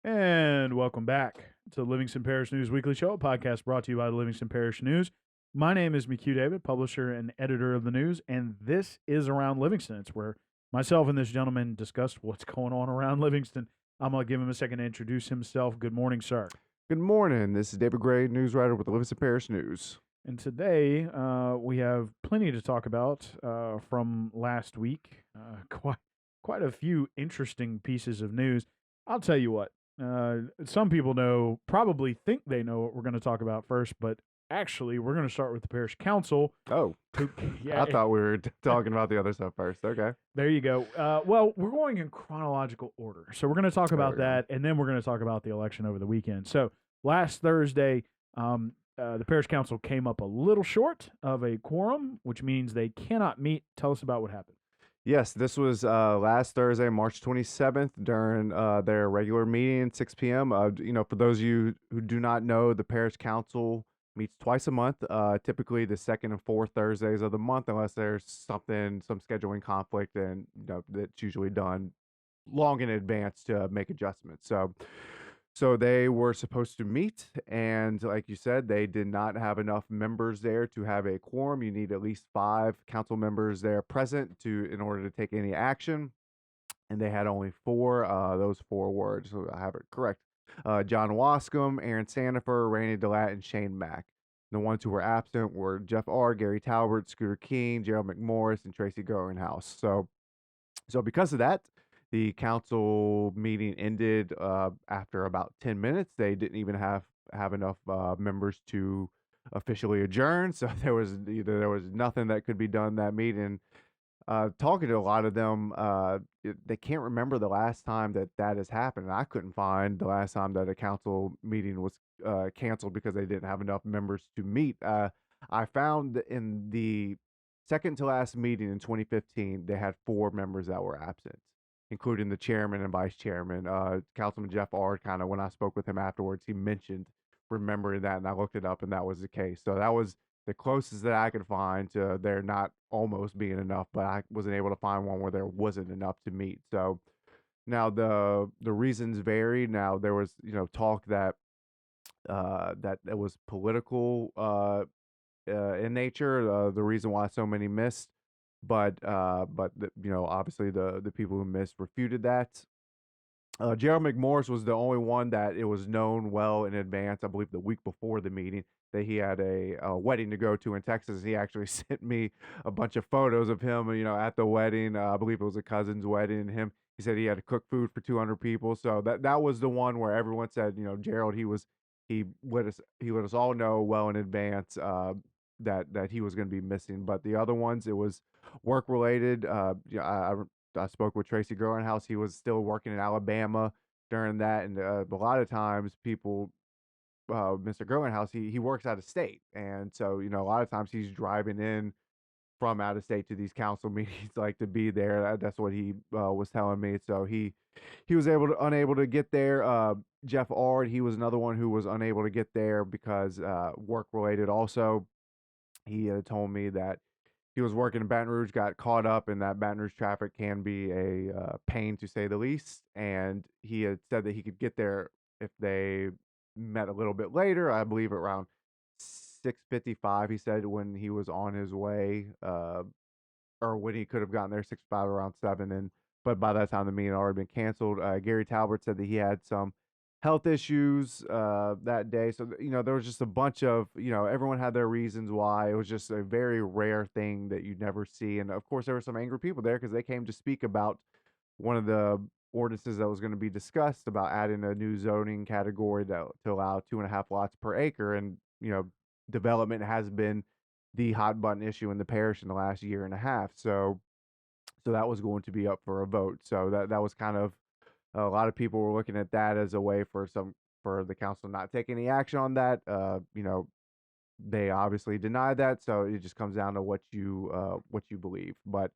And welcome back to the Livingston Parish News Weekly Show, a podcast brought to you by the Livingston Parish News. My name is McHugh David, publisher and editor of the news, and this is Around Livingston. It's where myself and this gentleman discuss what's going on around Livingston. I'm going to give him a second to introduce himself. Good morning, sir. Good morning. This is David Gray, news writer with the Livingston Parish News. And today we have plenty to talk about from last week. Quite a few interesting pieces of news. I'll tell you what. Some people probably think they know what we're going to talk about first, but actually, we're going to start with the parish council. Oh, I thought we were talking about the other stuff first. Okay. There you go. Well, we're going in chronological order. So we're going to talk about that, and then we're going to talk about the election over the weekend. So last Thursday, the parish council came up a little short of a quorum, which means they cannot meet. Tell us about what happened. Yes, this was last Thursday, March 27th, during their regular meeting at 6 p.m. For those of you who do not know, the parish council meets twice a month, typically the second and fourth Thursdays of the month, unless there's some scheduling conflict, and that's usually done long in advance to make adjustments. So they were supposed to meet, and like you said, they did not have enough members there to have a quorum. You need at least 5 council members there present in order to take any action, and they had only 4. Those 4 were, so I have it correct, John Wascom, Aaron Sandifer, Randy DeLatt, and Shane Mack. The ones who were absent were Jeff R., Gary Talbert, Scooter King, Gerald McMorris, and Tracy Goringhouse. So because of that, the council meeting ended after about 10 minutes. They didn't even have enough members to officially adjourn. So there was nothing that could be done that meeting. Talking to a lot of them, they can't remember the last time that has happened. And I couldn't find the last time that a council meeting was canceled because they didn't have enough members to meet. I found in the second to last meeting in 2015, they had 4 members that were absent, including the chairman and vice chairman. Councilman Jeff R., kind of, when I spoke with him afterwards, he mentioned remembering that, and I looked it up, and that was the case. So that was the closest that I could find to there not almost being enough, but I wasn't able to find one where there wasn't enough to meet. So now the reasons varied. Now there was talk that that it was political in nature, the reason why so many missed. But obviously the people who missed refuted that. Gerald McMorris was the only one that it was known well in advance. I believe the week before the meeting that he had a wedding to go to in Texas. He actually sent me a bunch of photos of him, at the wedding. I believe it was a cousin's wedding. And he said he had to cook food for 200 people. So that was the one where everyone said, Gerald, he let us all know well in advance that he was going to be missing. But the other ones, it was work related. I spoke with Tracy Goringhouse. He was still working in Alabama during that, and a lot of times people, Mr. Goringhouse, he works out of state, and so a lot of times he's driving in from out of state to these council meetings, like, to be there. That's what he was telling me. So he was unable to get there. Jeff Ard, he was another one who was unable to get there because work related. Also, he had told me that he was working in Baton Rouge, got caught up, and that Baton Rouge traffic can be a pain, to say the least. And he had said that he could get there if they met a little bit later. I believe around 6:55. He said when he was on his way, or when he could have gotten there 6:55, around 7. But by that time the meeting had already been canceled. Gary Talbert said that he had some health issues that day. So there was just a bunch of everyone had their reasons why. It was just a very rare thing that you'd never see. And of course there were some angry people there because they came to speak about one of the ordinances that was going to be discussed about adding a new zoning category to allow 2.5 lots per acre. And development has been the hot button issue in the parish in the last year and a half. So that was going to be up for a vote. So that was kind of, a lot of people were looking at that as a way for the council not take any action on that. They obviously denied that, so it just comes down to what you believe. But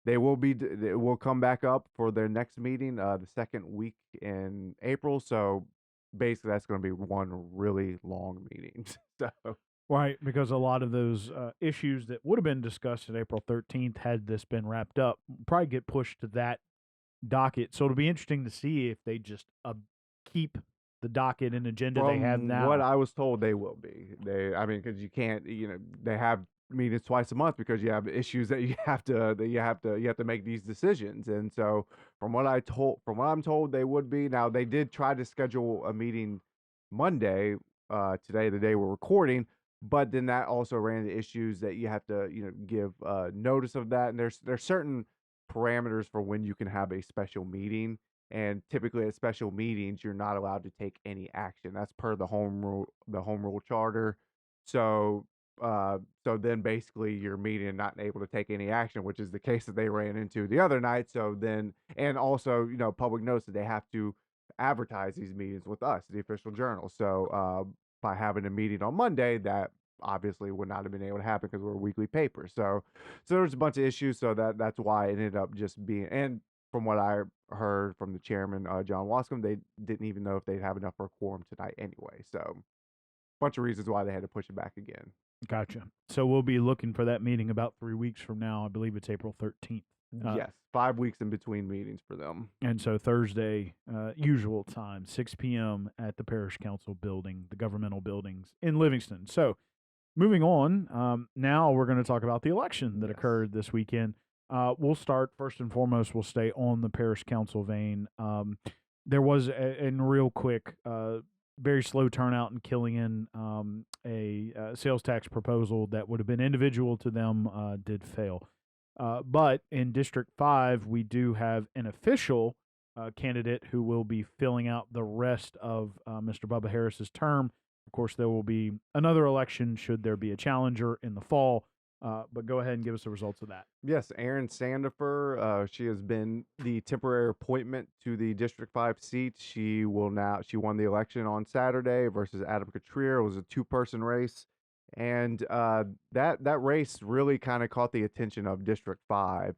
it will come back up for their next meeting, the second week in April. So basically, that's going to be one really long meeting. So Right, because a lot of those issues that would have been discussed at April 13th, had this been wrapped up, probably get pushed to that docket. So it'll be interesting to see if they just keep the docket and agenda they have From what now? I was told, they will be. I mean, because you can't, they have meetings twice a month because you have issues that you have to make these decisions. And so, from what I'm told, they would be. Now, they did try to schedule a meeting Monday, today, the day we're recording, but then that also ran into issues that you have to, give notice of that. And there's certain parameters for when you can have a special meeting, and typically at special meetings you're not allowed to take any action. That's per the home rule charter. So so then basically you're meeting and not able to take any action, which is the case that they ran into the other night. So then, and also, public knows that they have to advertise these meetings with us, the official journal. So by having a meeting on Monday, that obviously would not have been able to happen because we're a weekly paper. So there's a bunch of issues. So that's why it ended up just being. And from what I heard from the chairman, John Wascom, they didn't even know if they'd have enough for a quorum tonight anyway. So, bunch of reasons why they had to push it back again. Gotcha. So we'll be looking for that meeting about 3 weeks from now. I believe it's April 13th. Yes, 5 weeks in between meetings for them. And so Thursday, usual time, 6 p.m. at the Parish Council building, the governmental buildings in Livingston. So moving on, now we're going to talk about the election that occurred this weekend. We'll start, first and foremost, we'll stay on the Parish Council vein. There was, in real quick, very slow turnout in Killian. A sales tax proposal that would have been individual to them did fail. But in District 5, we do have an official candidate who will be filling out the rest of Mr. Bubba Harris's term. Of course, there will be another election should there be a challenger in the fall. But go ahead and give us the results of that. Yes, Erin Sandifer. She has been the temporary appointment to the District 5 seat. She won the election on Saturday versus Adam Catrier. It was a two-person race. And that race really kind of caught the attention of District 5.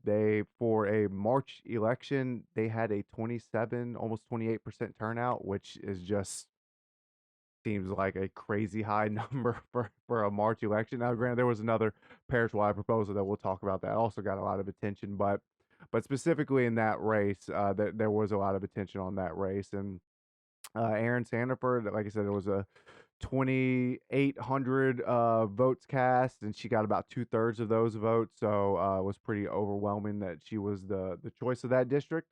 For a March election, they had a 27, almost 28% turnout, which is just seems like a crazy high number for a March election. Now, granted, there was another parish-wide proposal that we'll talk about that also got a lot of attention, but specifically in that race, there was a lot of attention on that race. And Erin Sandifer, like I said, it was a 2,800 votes cast, and she got about 2/3 of those votes. So it was pretty overwhelming that she was the choice of that district.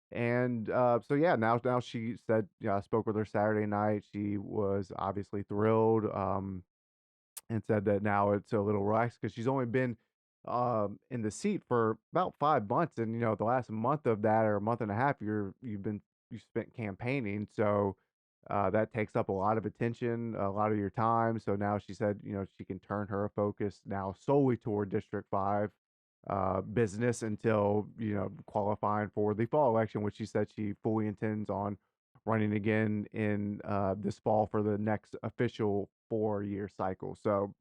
And so yeah, now she said, I spoke with her Saturday night. She was obviously thrilled, and said that now it's a little relaxed because she's only been in the seat for about 5 months, and the last month of that, or a month and a half, you spent campaigning. So that takes up a lot of attention, a lot of your time. So now she said, she can turn her focus now solely toward District 5 business until qualifying for the fall election, which she said she fully intends on running again in this fall for the next official 4-year cycle. So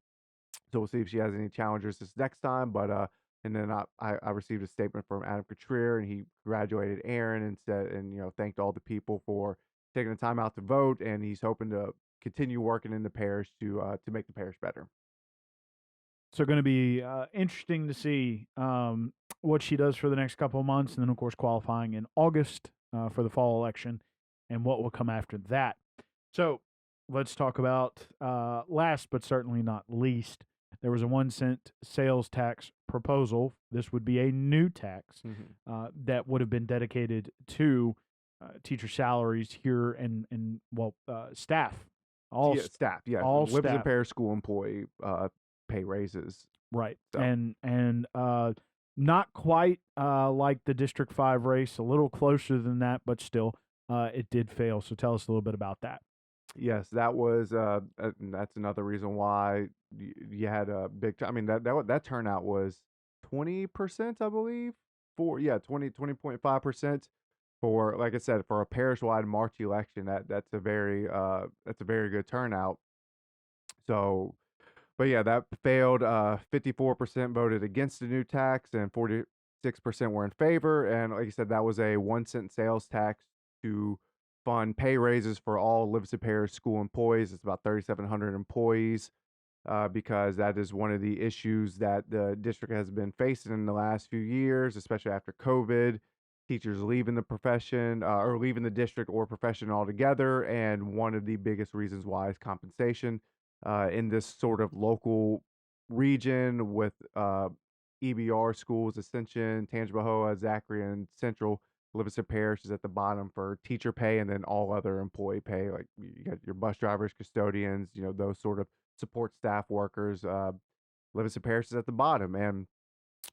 we'll see if she has any challengers this next time. But and then I received a statement from Adam Catrier, and he congratulated Erin and said, and thanked all the people for taking the time out to vote, and he's hoping to continue working in the parish to make the parish better. So going to be interesting to see what she does for the next couple of months, and then of course qualifying in August for the fall election, and what will come after that. So let's talk about last but certainly not least. There was a 1-cent sales tax proposal. This would be a new tax that would have been dedicated to teacher salaries here and staff. Staff, yes. All Livingston staff. Parish school employee pay raises. Right. So. And not quite like the District 5 race, a little closer than that, but still it did fail. So tell us a little bit about that. Yes, that was that's another reason why you had a big I mean that turnout was 20%, I believe. 20.5% for, like I said, for a parish-wide March election. That's a very good turnout. So, but yeah, that failed. 54% voted against the new tax, and 46% were in favor. And like I said, that was a 1-cent sales tax to fund pay raises for all Livingston Parish school employees. It's about 3,700 employees, because that is one of the issues that the district has been facing in the last few years, especially after COVID. teachers leaving the profession or leaving the district or profession altogether. And one of the biggest reasons why is compensation. In this sort of local region with EBR schools, Ascension, Tangipahoa, Zachary, and Central, Livingston Parish is at the bottom for teacher pay, and then all other employee pay, like you got your bus drivers, custodians, those sort of support staff workers. Livingston Parish is at the bottom, and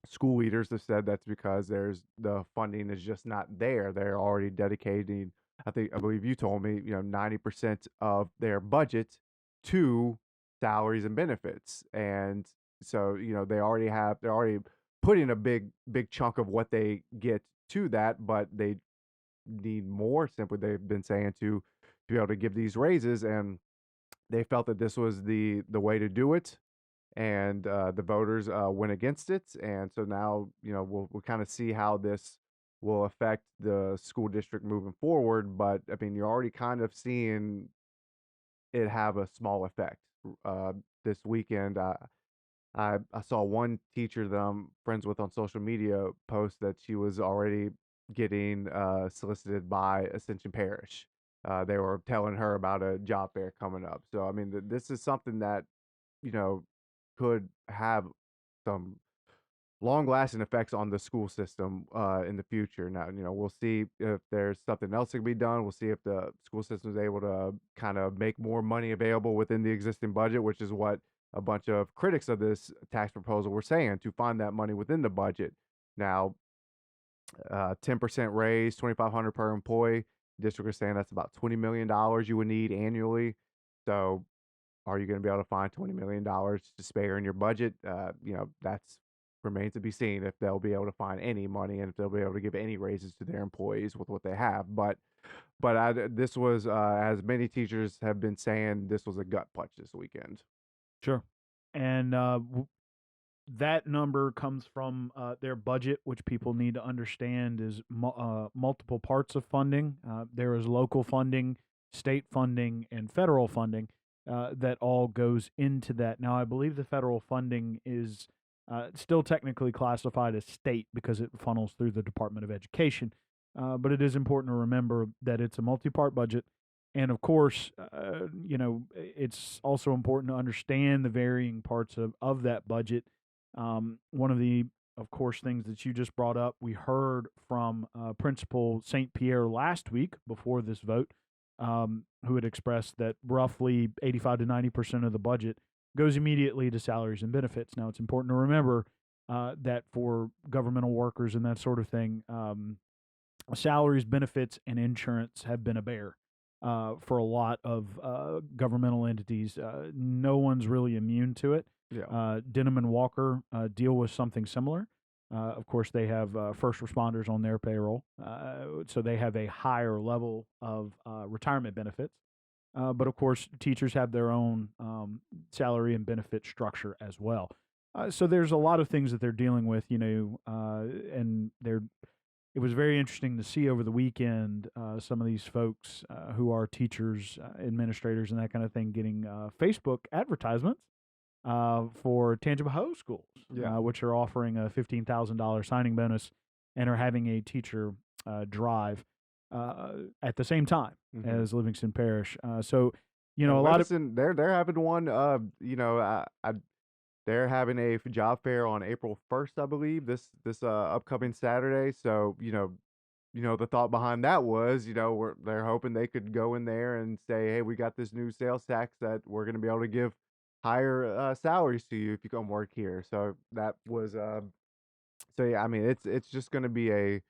school leaders have said that's because the funding is just not there. They're already dedicating, I believe you told me, 90% of their budget to salaries and benefits. And so, they're already putting a big chunk of what they get to that, but they need more, simply they've been saying, to be able to give these raises. And they felt that this was the way to do it, and the voters went against it. And so now, we'll kind of see how this will affect the school district moving forward. But I mean, you're already kind of seeing it have a small effect. This weekend, I saw one teacher that I'm friends with on social media post that she was already getting solicited by Ascension Parish. They were telling her about a job fair coming up. So I mean, this is something that you know could have some long lasting effects on the school system in the future. Now, we'll see if there's something else that can be done. We'll see if the school system is able to kind of make more money available within the existing budget, which is what a bunch of critics of this tax proposal were saying, to find that money within the budget. Now, 10% raise, 2,500 per employee. District is saying that's about $20 million you would need annually. So are you going to be able to find $20 million to spare in your budget? That's remains to be seen if they'll be able to find any money and if they'll be able to give any raises to their employees with what they have. This was, as many teachers have been saying, this was a gut punch this weekend. Sure. And that number comes from their budget, which people need to understand is multiple parts of funding. There is local funding, state funding, and federal funding that all goes into that. Now, I believe the federal funding is still technically classified as state because it funnels through the Department of Education. But it is important to remember that it's a multi-part budget. And of course, it's also important to understand the varying parts of that budget. One of the, of course, things that you just brought up, we heard from Principal St. Pierre last week before this vote, who had expressed that roughly 85 to 90% of the budget goes immediately to salaries and benefits. Now, it's important to remember that for governmental workers and that sort of thing, salaries, benefits, and insurance have been a bear for a lot of governmental entities. No one's really immune to it. Yeah. Denham and Walker deal with something similar. Of course, they have first responders on their payroll, so they have a higher level of retirement benefits. But of course, teachers have their own salary and benefit structure as well. So there's a lot of things that they're dealing with, and it was very interesting to see over the weekend some of these folks who are teachers, administrators, and that kind of thing getting Facebook advertisements for Tangipahoa schools, which are offering a $15,000 signing bonus and are having a teacher drive at the same time as Livingston Parish. So, a lot of they're having one. They're having a job fair on April 1st, I believe. This upcoming Saturday. So the thought behind that was, they're hoping they could go in there and say, hey, we got this new sales tax that we're going to be able to give higher salaries to you if you come work here. So that was so yeah, I mean, it's just going to be a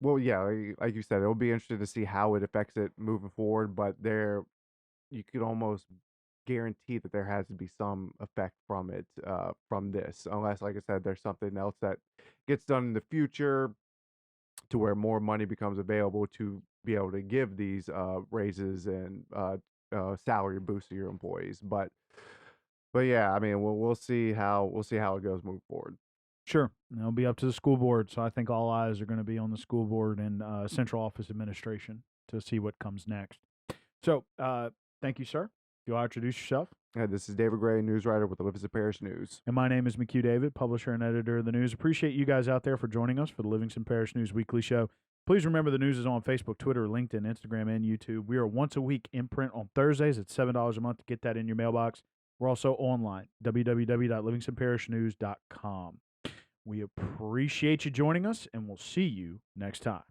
well, yeah, like you said, it'll be interesting to see how it affects it moving forward. But you could almost guarantee that there has to be some effect from it, from this, unless, like I said, there's something else that gets done in the future to where more money becomes available to be able to give these raises and salary boosts to your employees. But yeah, I mean, we'll see how it goes moving forward. Sure, it'll be up to the school board. So I think all eyes are going to be on the school board and central office administration to see what comes next. So thank you, sir. Do I introduce yourself? This is David Gray, news writer with the Livingston Parish News. And my name is McHugh David, publisher and editor of the news. Appreciate you guys out there for joining us for the Livingston Parish News Weekly Show. Please remember the news is on Facebook, Twitter, LinkedIn, Instagram, and YouTube. We are once a week in print on Thursdays at $7 a month to get that in your mailbox. We're also online, www.livingstonparishnews.com. We appreciate you joining us, and we'll see you next time.